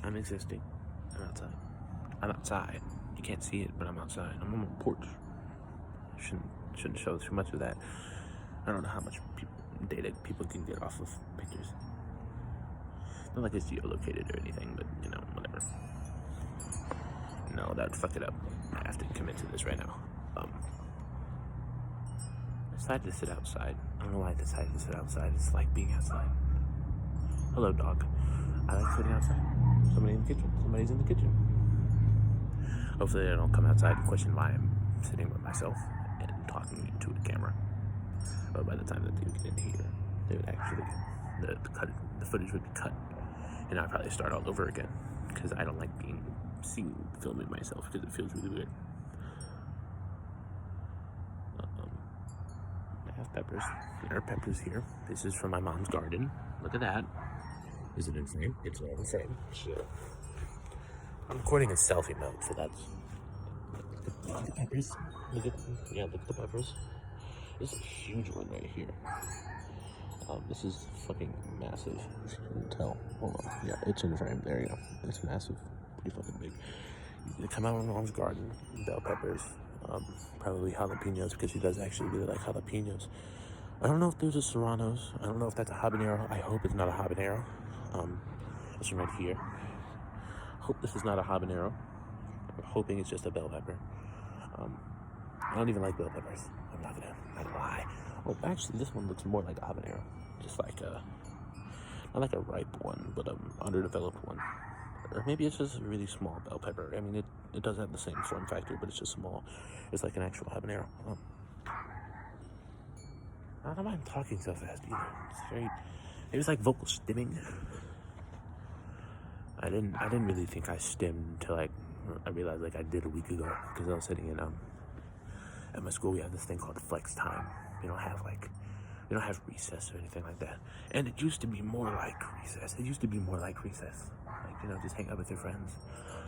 I'm existing. I'm outside. I'm outside. You can't see it, but I'm outside. I'm on my porch. Shouldn't show too much of that. I don't know how much data people can get off of pictures. Not like it's geolocated or anything, but you know, whatever. No, that'd fuck it up. I have to commit to this right now. I decided to sit outside. I don't know why I decided to sit outside. It's like being outside. Hello, dog. I like sitting outside. Somebody's in the kitchen. Hopefully I don't come outside and question why I'm sitting by myself and talking into a camera. But by the time that they would get in here, they would actually, the footage would be cut. And I'd probably start all over again. Because I don't like being seen filming myself because it feels really weird. I have peppers. There are peppers here. This is from my mom's garden. Look at that. Is it in frame? It's all in frame. Shit. I'm recording in selfie mode, so that's... Look at the peppers. Look at the peppers. This is a huge one right here. This is fucking massive. As you can tell. Hold on. Yeah, it's in frame. There you go. It's massive. Pretty fucking big. They come out of my mom's garden. Bell peppers. Probably jalapenos, because she does actually really like jalapenos. I don't know if those are serranos. I don't know if that's a habanero. I hope it's not a habanero. This one right here. Hope this is not a habanero. I'm hoping it's just a bell pepper. I don't even like bell peppers. I'm not gonna lie. Oh, actually, this one looks more like a habanero. Just like not like a ripe one, but underdeveloped one. Or maybe it's just a really small bell pepper. I mean, it does have the same form factor, but it's just small. It's like an actual habanero. I don't mind talking so fast either. It's very... It was like vocal stimming. I didn't really think I stemmed until I realized I did a week ago, because I was sitting in at my school. We have this thing called flex time. We don't have recess or anything like that. And it used to be more like recess. Like, just hang out with your friends,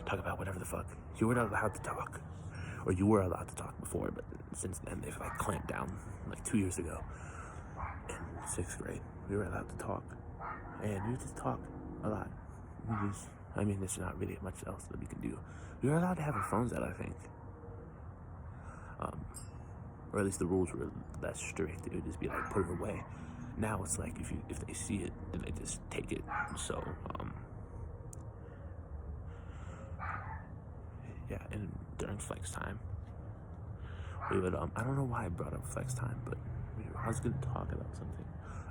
talk about whatever the fuck. You were not allowed to talk, or you were allowed to talk before, but since then they've clamped down 2 years ago. In 6th grade, we were allowed to talk, and we just talk a lot. There's not really much else that we can do. We were allowed to have our phones out, I think. Or at least the rules were less strict. It would just be put it away. Now it's if they see it, then they just take it. So, yeah, and during flex time, we would, I don't know why I brought up flex time, but I was gonna talk about something.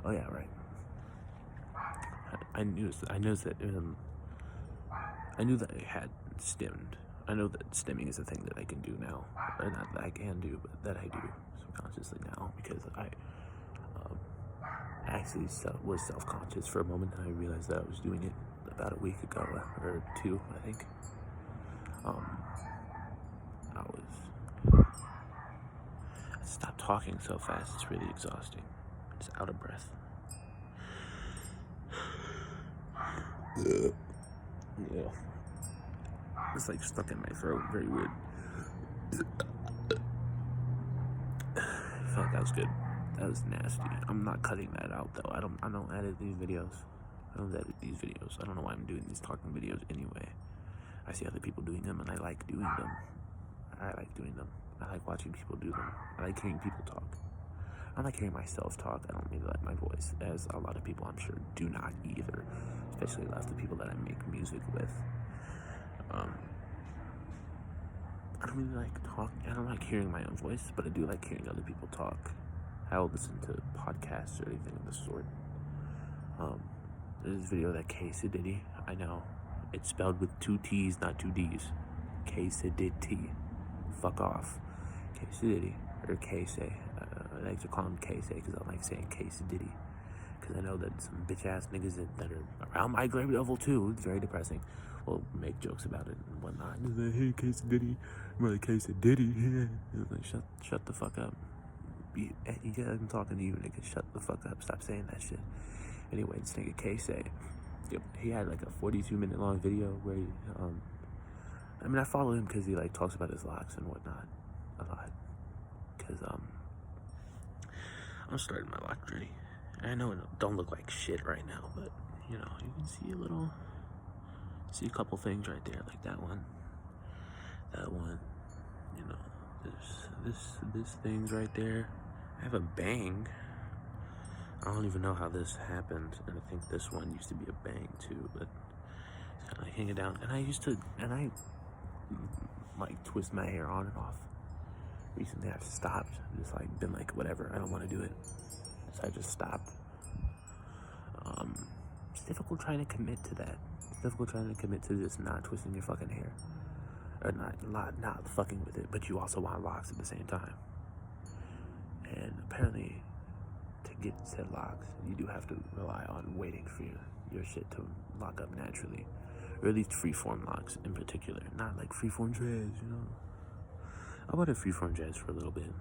Oh yeah, right. I knew that I had stemmed. I know that stemming is a thing that I can do now. Or not that I can do, but that I do subconsciously now, because I actually was self-conscious for a moment, and I realized that I was doing it about a week ago, or 2, I think. I stopped talking so fast, it's really exhausting. I'm just out of breath. Yeah. It's stuck in my throat, very weird. I felt that was good. That was nasty. I'm not cutting that out though. I don't edit these videos. I don't know why I'm doing these talking videos anyway. I see other people doing them and I like doing them. I like watching people do them. I like hearing people talk. I don't like hearing myself talk. I don't really like my voice, as a lot of people I'm sure do not either. Especially a lot of the people that I make music with. I don't really like talking. I don't like hearing my own voice, but I do like hearing other people talk. I will listen to podcasts or anything of the sort. There's this video that Quesadiddy, I know, it's spelled with 2 T's, not 2 D's. Quesadiddy. Fuck off. Quesadiddy, or Quesay. I like to call him Quesay because I like saying Quesadiddy. Because I know that some bitch-ass niggas that are around my grade level too, it's very depressing, will make jokes about it and whatnot. It's like, hey, Quesadiddy. I'm like, Quesadiddy. It's like, shut the fuck up. Yeah, I'm talking to you, nigga. Shut the fuck up. Stop saying that shit. Anyway, this nigga Quesay, he had a 42-minute long video where he, I follow him because he talks about his locks and whatnot a lot. Because I'm starting my lock journey. I know it don't look like shit right now, but you can see a little See a couple things right there, like that one, you know, this thing's right there. I have a bang. I don't even know how this happened, and I think this one used to be a bang too, but it's kind of like hanging down. And I like twist my hair on and off. Recently I've stopped, just like been like, whatever, I don't want to do it. So I just stopped. It's difficult trying to commit to that. It's difficult trying to commit to just not twisting your fucking hair. Or not fucking with it, but you also want locks at the same time. And apparently, to get said locks, you do have to rely on waiting for your shit to lock up naturally. Or at least freeform locks in particular. Not like freeform dreads, you know. I wanted freeform dreads for a little bit.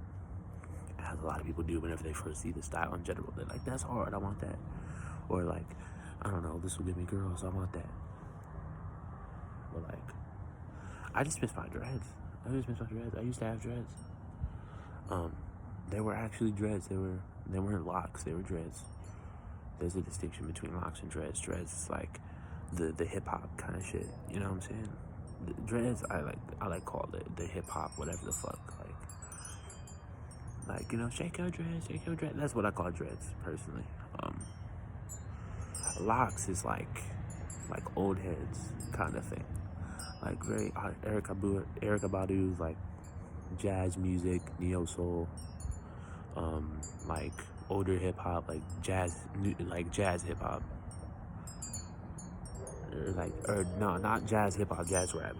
As a lot of people do whenever they first see the style in general. They're like, that's hard, I want that. Or like, I don't know, this will give me girls, I want that. But like, I just miss my dreads. I used to have dreads. They were actually dreads. They weren't locks, they were dreads. There's a distinction between locks and dreads. Dreads is like the hip hop kind of shit. You know what I'm saying? The dreads, I like call it the hip hop, whatever the fuck. Like, you know, shake your dreads. That's what I call dreads, personally. Locks is like old heads kind of thing. Like very Erykah Badu's like jazz music, neo soul, like older hip hop, like jazz hip hop, or no, not jazz hip hop, jazz rap,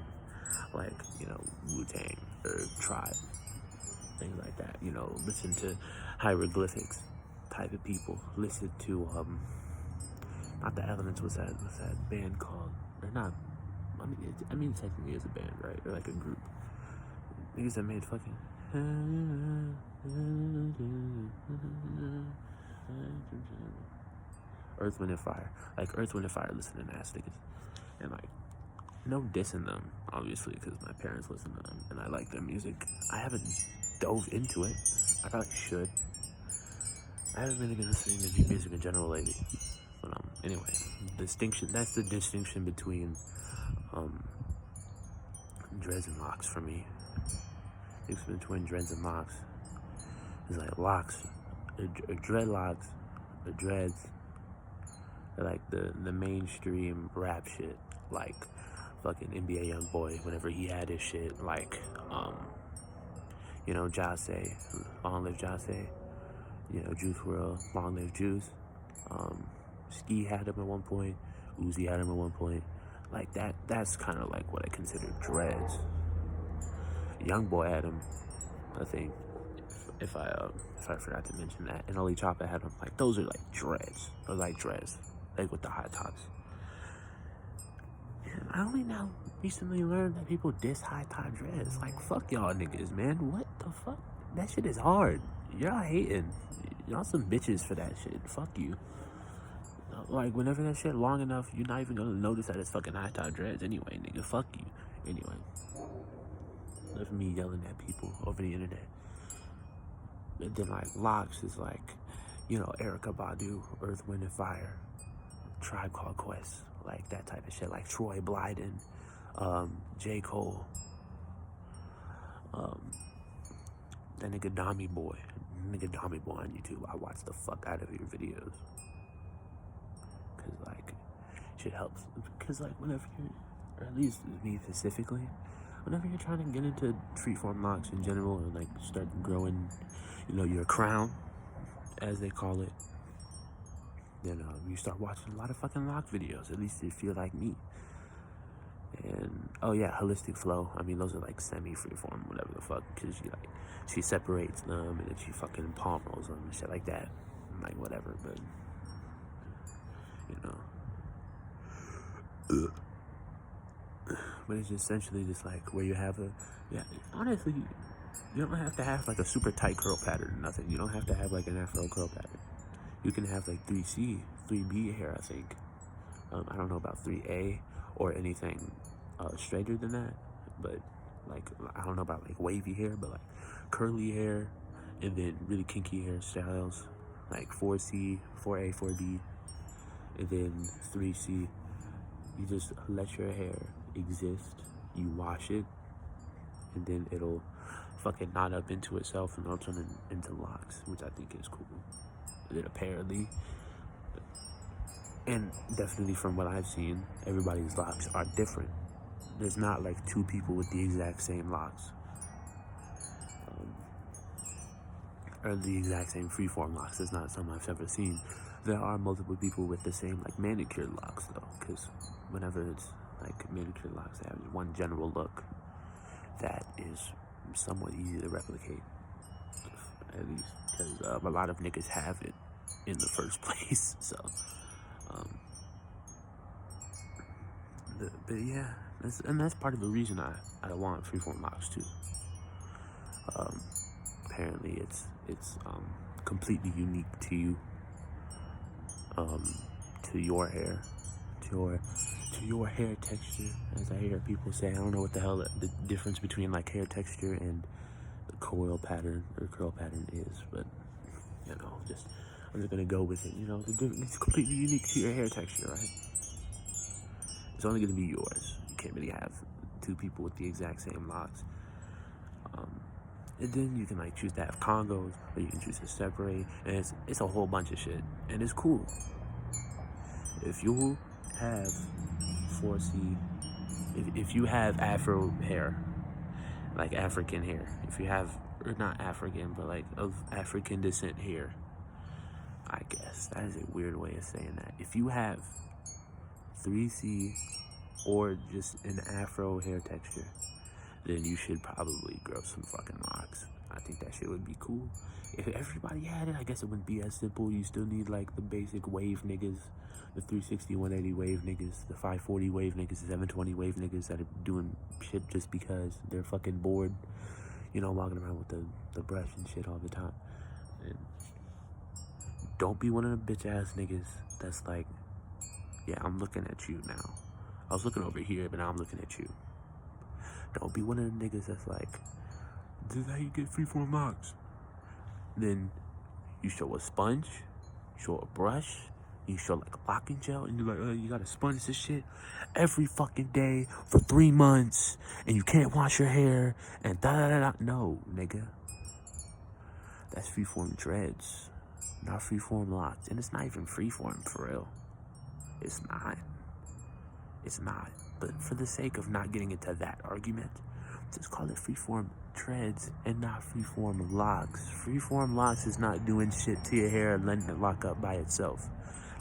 like, you know, Wu-Tang or Tribe, things like that. You know, listen to hieroglyphics type of people. Listen to not the Elements. What's that band called? Or not? I mean, technically it's a band, right? Or like a group. Niggas that made fucking Earth, Wind, and Fire. Like Earth, Wind, and Fire listening ass niggas. And like, no dissing them, obviously, because my parents listen to them and I like their music. I haven't dove into it. I probably should. I haven't really been listening to new music in general lately. But anyway, that's the distinction between dreads and locks for me. The difference between dreads and locks is like locks, or dreadlocks, or dreads, are like the mainstream rap shit, like fucking NBA YoungBoy whenever he had his shit, like you know, Jase, Long Live Jase, you know, Juice WRLD, Long Live Juice. Ski had him at one point, Uzi had him at one point. Like that's kind of like what I consider dreads. YoungBoy had him, I think, if I forgot to mention that. And Oli Choppa had him. Like, those are like dreads. Those like dreads, like with the high tops. And I only now recently learned that people diss high top dreads. Like, fuck y'all niggas, man. What the fuck? That shit is hard. Y'all hating. Y'all some bitches for that shit. Fuck you. Like, whenever that shit long enough, you're not even gonna notice that it's fucking high top dreads anyway, nigga. Fuck you. Anyway. Of me yelling at people over the internet. And then like locks is like, you know, Erykah Badu, Earth, Wind, and Fire, Tribe Called Quest, like that type of shit. Like Troy Blyden, J. Cole, that nigga Dami Boy on YouTube. I watch the fuck out of your videos. Cause like, shit helps. Cause like whenever you're, or at least me specifically, whenever you're trying to get into freeform locks in general and like start growing, you know, your crown, as they call it, then you start watching a lot of fucking lock videos, at least if you're like me. And oh yeah, holistic flow. I mean, those are like semi-freeform, whatever the fuck, because she separates them and then she fucking palm rolls them and shit like that, like whatever. But you know. But it's essentially just like where you have honestly, you don't have to have like a super tight curl pattern or nothing. You don't have to have like an afro curl pattern. You can have like 3C, 3B hair, I think. I don't know about 3A or anything straighter than that, but like, I don't know about like wavy hair, but like curly hair and then really kinky hairstyles, like 4C, 4A, 4B, and then 3C. You just let your hair exist. You wash it, and then it'll fucking knot up into itself, and it'll turn into locks, which I think is cool. And then apparently, and definitely from what I've seen, everybody's locks are different. There's not like two people with the exact same locks. Or the exact same freeform locks. It's not something I've ever seen. There are multiple people with the same like manicured locks though, because whenever it's like manicured locks, they have one general look that is somewhat easy to replicate, at least because a lot of niggas have it in the first place. So, but yeah, that's part of the reason I want freeform locks too. Apparently, it's completely unique to you, to your hair, to your hair texture, as I hear people say. I don't know what the hell the difference between like hair texture and the coil pattern or curl pattern is, but you know, I'm just gonna go with it. You know, it's completely unique to your hair texture, right? It's only gonna be yours. You can't really have two people with the exact same locks. And then you can like choose to have Congos, or you can choose to separate, and it's a whole bunch of shit, and it's cool. If you have 4C, if you have Afro hair, like African hair, if you have, or not African, but like of African descent hair, I guess that is a weird way of saying that. If you have 3C or just an Afro hair texture, then you should probably grow some fucking locks. I think that shit would be cool. If everybody had it, I guess it wouldn't be as simple. You still need like the basic wave niggas, the 360, 180 wave niggas, the 540 wave niggas, the 720 wave niggas that are doing shit just because they're fucking bored, you know, walking around with the brush and shit all the time. And don't be one of the bitch ass niggas that's like, yeah, I'm looking at you now. I was looking over here, but now I'm looking at you. Don't be one of the niggas that's like, this is how you get freeform locks. Then you show a sponge, you show a brush, you show like a locking gel, and you're like, oh, you gotta sponge this shit every fucking day for 3 months, and you can't wash your hair, and da-da-da-da. No, nigga. That's freeform dreads, not freeform locks. And it's not even freeform for real. It's not. It's not. But for the sake of not getting into that argument, just call it freeform dreads and not freeform locks. Freeform locks is not doing shit to your hair and letting it lock up by itself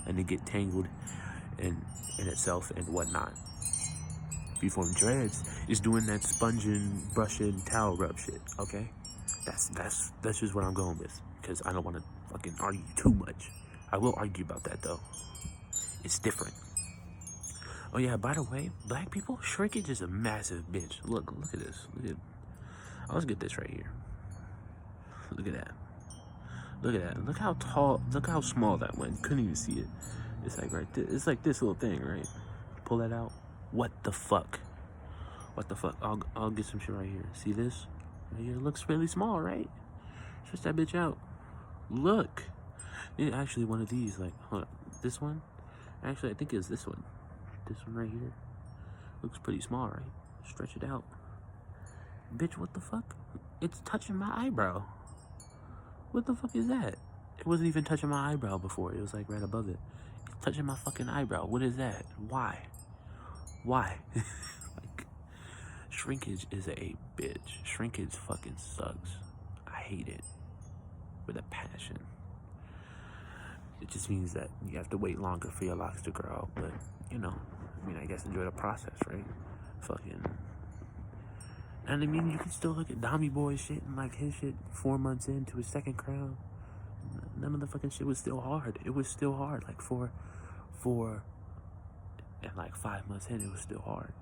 and it get tangled in itself and whatnot. Freeform dreads is doing that sponging, brushing, towel rub shit, okay? That's just what I'm going with, because I don't want to fucking argue too much. I will argue about that though. It's different. Oh yeah, by the way, black people, shrinkage is a massive bitch. Look at this. Let's get this right here. Look at that. Look how tall, look how small that went. Couldn't even see it. It's like right there. It's like this little thing, right? Pull that out. What the fuck? I'll get some shit right here. See this? Right here, it looks really small, right? Stretch that bitch out. Look. It actually one of these, like, hold up. This one? Actually, I think it's this one. This one right here. Looks pretty small, right? Stretch it out. Bitch, what the fuck? It's touching my eyebrow. What the fuck is that? It wasn't even touching my eyebrow before. It was like right above it. It's touching my fucking eyebrow. What is that? Why? Like, shrinkage is a bitch. Shrinkage fucking sucks. I hate it with a passion. It just means that you have to wait longer for your locks to grow out, but you know, I mean, I guess enjoy the process, right? Fucking. And I mean, you can still look at Dommy Boy's shit and like his shit 4 months into his second crown. None of the fucking shit was still hard. It was still hard. Like and like 5 months in, it was still hard.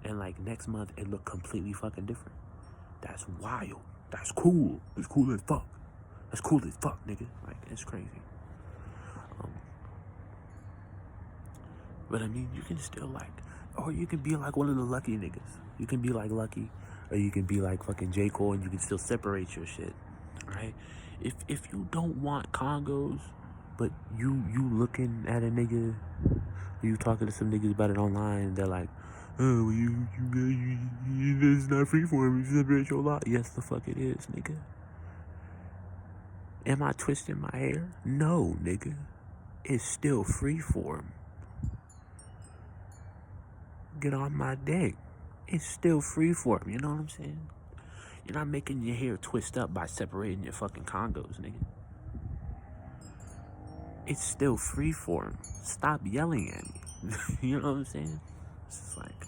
And like next month, it looked completely fucking different. That's wild. That's cool. It's cool as fuck. That's cool as fuck, nigga. Like, it's crazy. But I mean, you can still like, or you can be like one of the lucky niggas. You can be like Lucky, or you can be like fucking J. Cole, and you can still separate your shit, right? If you don't want Congos, but you looking at a nigga You talking to some niggas about it online, and they're like, oh, well, it's not freeform. You separate your lot. Yes, the fuck it is, nigga. Am I twisting my hair? No, nigga. It's still freeform. Get on my dick. It's still freeform. You know what I'm saying? You're not making your hair twist up by separating your fucking Congos, nigga. It's still freeform. Stop yelling at me. You know what I'm saying? It's just like,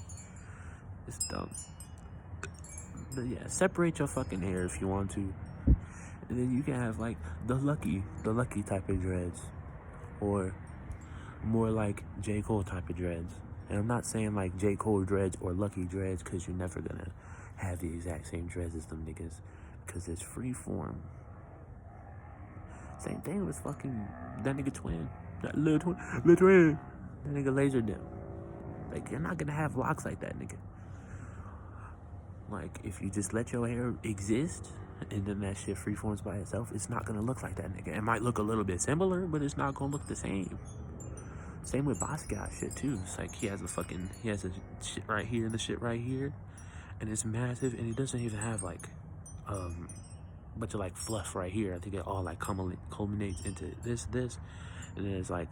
it's dumb. But yeah, separate your fucking hair if you want to. And then you can have like the lucky type of dreads. Or more like J. Cole type of dreads. And I'm not saying like J. Cole dreads or lucky dreads, because you're never gonna have the exact same dreads as them niggas. Because it's freeform. Same thing with fucking that nigga twin. That little twin. That nigga laser dim. Like, you're not gonna have locks like that, nigga. Like, if you just let your hair exist and then that shit freeforms by itself, it's not gonna look like that, nigga. It might look a little bit similar, but it's not gonna look the same. Same with Basquiat shit too. It's like he has a shit right here and the shit right here, and it's massive, and he doesn't even have like bunch of like fluff right here. I think it all like culminates into this, and then it's like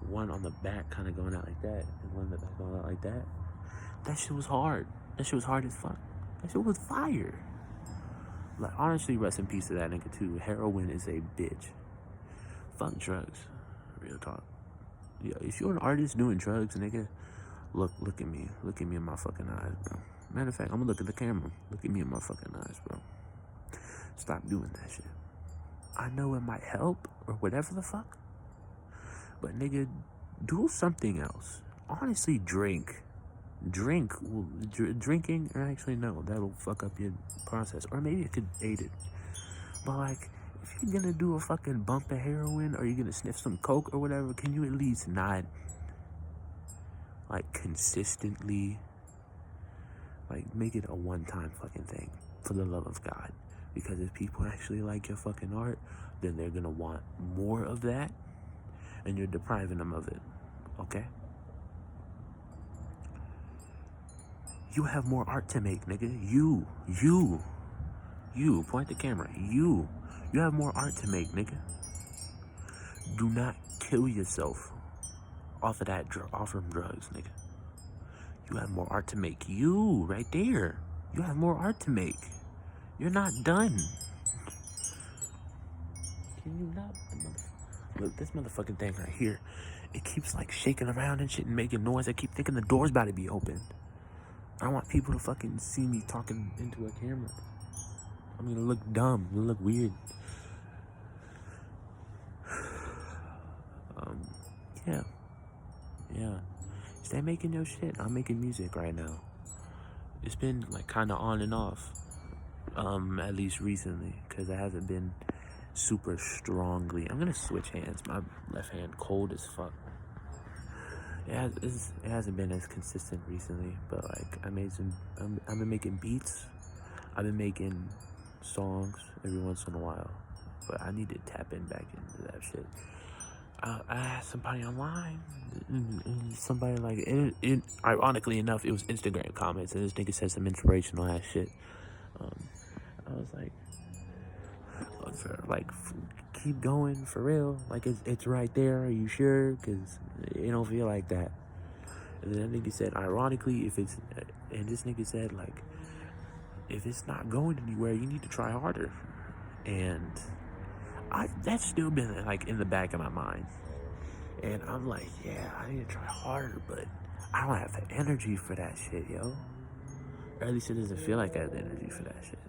one on the back kind of going out like that, and one on the back going out like that. That shit was hard. That shit was hard as fuck. That shit was fire. Like, honestly, rest in peace to that nigga too. Heroin is a bitch. Fuck drugs. Real talk. Yeah, if you're an artist doing drugs, nigga, look at me. Look at me in my fucking eyes, bro. Matter of fact, I'm gonna look at the camera. Look at me in my fucking eyes, bro. Stop doing that shit. I know it might help or whatever the fuck, but nigga, do something else. Honestly, drink. Drinking, or actually no, that'll fuck up your process, or maybe it could aid it. But like, if you're gonna do a fucking bump of heroin, or you're gonna sniff some coke or whatever, can you at least not like consistently like make it a one-time fucking thing, for the love of God? Because if people actually like your fucking art, then they're gonna want more of that, and you're depriving them of it. Okay? You have more art to make, nigga. You, point the camera. You have more art to make, nigga. Do not kill yourself off of that off from drugs, nigga. You have more art to make. You, right there. You have more art to make. You're not done. Can you not? Look, this motherfucking thing right here, it keeps like shaking around and shit and making noise. I keep thinking the door's about to be open. I don't want people to fucking see me talking into a camera. I'm gonna look dumb. I'm gonna look weird. Yeah. Stay making your shit. I'm making music right now. It's been like kind of on and off. At least recently, because it hasn't been super strongly. I'm gonna switch hands. My left hand cold as fuck. It hasn't been as consistent recently, but like I've been making beats. I've been making songs every once in a while, but I need to tap in back into that shit. I asked somebody online, and somebody like it. Ironically enough, it was Instagram comments, and this nigga said some inspirational ass shit. I was like, keep going for real. Like it's right there. Are you sure? Because it don't feel like that. And then that nigga said, ironically, and this nigga said like, if it's not going anywhere, you need to try harder. And that's still been like in the back of my mind. And I'm like, yeah, I need to try harder, but I don't have the energy for that shit, yo. Or at least it doesn't feel like I have the energy for that shit.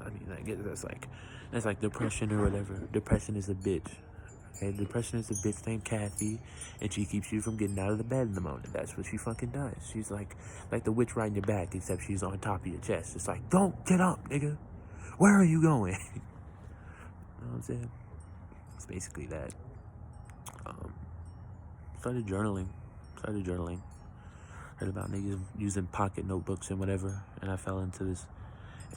I mean, I guess that's like depression or whatever. Depression is a bitch. Okay, depression is a bitch named Kathy, and she keeps you from getting out of the bed in the morning. That's what she fucking does. She's like the witch riding your back, except she's on top of your chest. It's like, don't get up, nigga. Where are you going? You know what I'm saying? It's basically that. Started journaling. Heard about niggas using pocket notebooks and whatever, and I fell into this.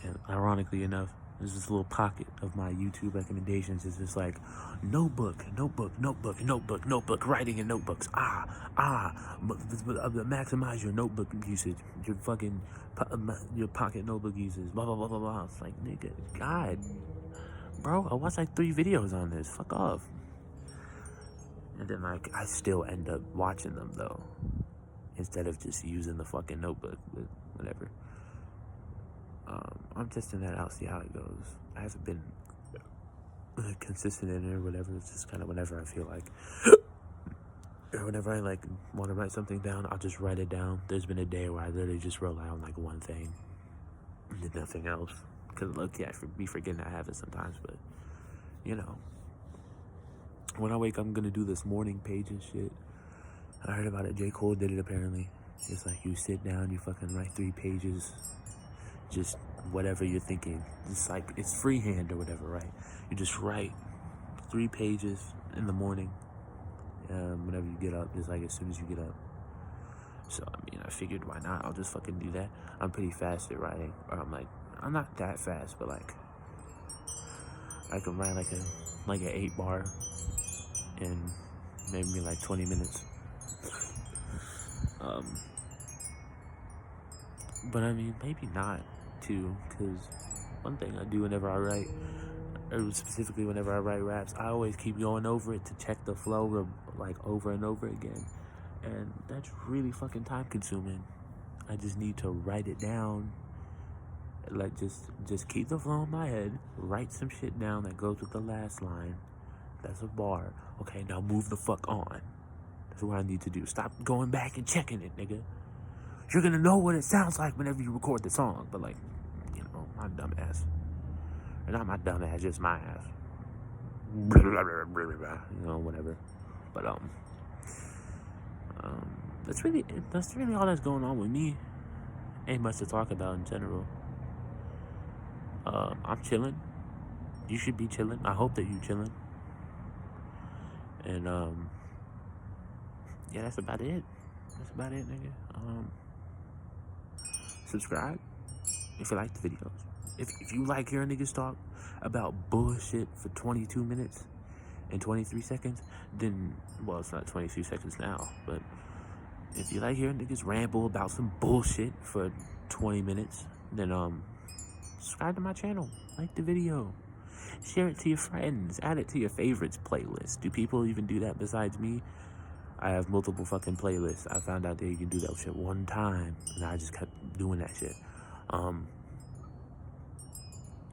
And ironically enough, There's this little pocket of my YouTube recommendations. It's just like notebook, writing in notebooks. Maximize your notebook usage. Your fucking your pocket notebook usage. Blah blah blah blah blah. It's like, nigga, God, bro, I watched like 3 videos on this. Fuck off. And then like I still end up watching them though, instead of just using the fucking notebook. But whatever. I'm testing that out, see how it goes. I haven't been consistent in it or whatever. It's just kind of whenever I feel like, or whenever I like want to write something down, I'll just write it down. There's been a day where I literally just rely on like one thing and did nothing else. Because look, I be forgetting I have it sometimes, but you know, when I wake up, I'm gonna do this morning page and shit. I heard about it. J. Cole did it apparently. It's like you sit down, you fucking write 3 pages. Just whatever you're thinking. It's like, it's freehand or whatever, right? You just write 3 pages in the morning, whenever you get up, just like as soon as you get up. So, I mean, I figured why not? I'll just fucking do that. I'm pretty fast at writing. Or I'm not that fast, but like, I can write like an 8-bar in maybe like 20 minutes. But I mean, maybe not too, because one thing I do whenever I write, or specifically whenever I write raps, I always keep going over it to check the flow like over and over again, and that's really fucking time consuming. I just need to write it down, like just keep the flow in my head, write some shit down that goes with the last line. That's a bar. Okay, now move the fuck on. That's what I need to do. Stop going back and checking it, nigga. You're gonna know what it sounds like whenever you record the song, but like, you know, my dumb ass. Or not my dumb ass, just my ass. You know, whatever. But that's really all that's going on with me. Ain't much to talk about in general. I'm chilling. You should be chilling. I hope that you chilling. And yeah, that's about it. That's about it, nigga. Subscribe if you like the videos. If you like hearing niggas talk about bullshit for 22 minutes and 23 seconds, then, well, it's not 23 seconds now, but if you like hearing niggas ramble about some bullshit for 20 minutes, then subscribe to my channel, like the video, share it to your friends, add it to your favorites playlist. Do people even do that besides me? I have multiple fucking playlists. I found out that you can do that shit one time, and I just kept doing that shit.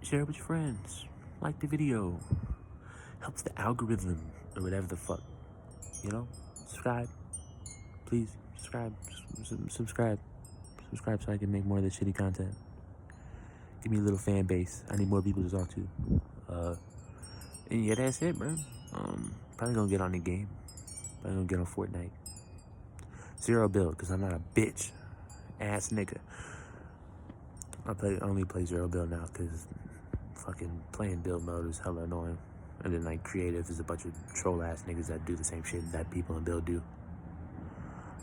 Share it with your friends. Like the video. Helps the algorithm, or whatever the fuck. You know? Subscribe. Please, subscribe. Subscribe so I can make more of this shitty content. Give me a little fan base. I need more people to talk to. And yeah, that's it, bro. Probably gonna get on the game. I'm gonna get on Fortnite. Zero build, because I'm not a bitch ass nigga. I only play zero build now because fucking playing build mode is hella annoying. And then like creative is a bunch of troll ass niggas that do the same shit that people in build do.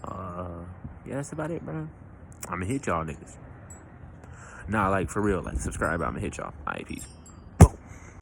Yeah, that's about it, bro. I'ma hit y'all niggas. Nah, like for real, like subscribe, I'ma hit y'all. Alright, peace.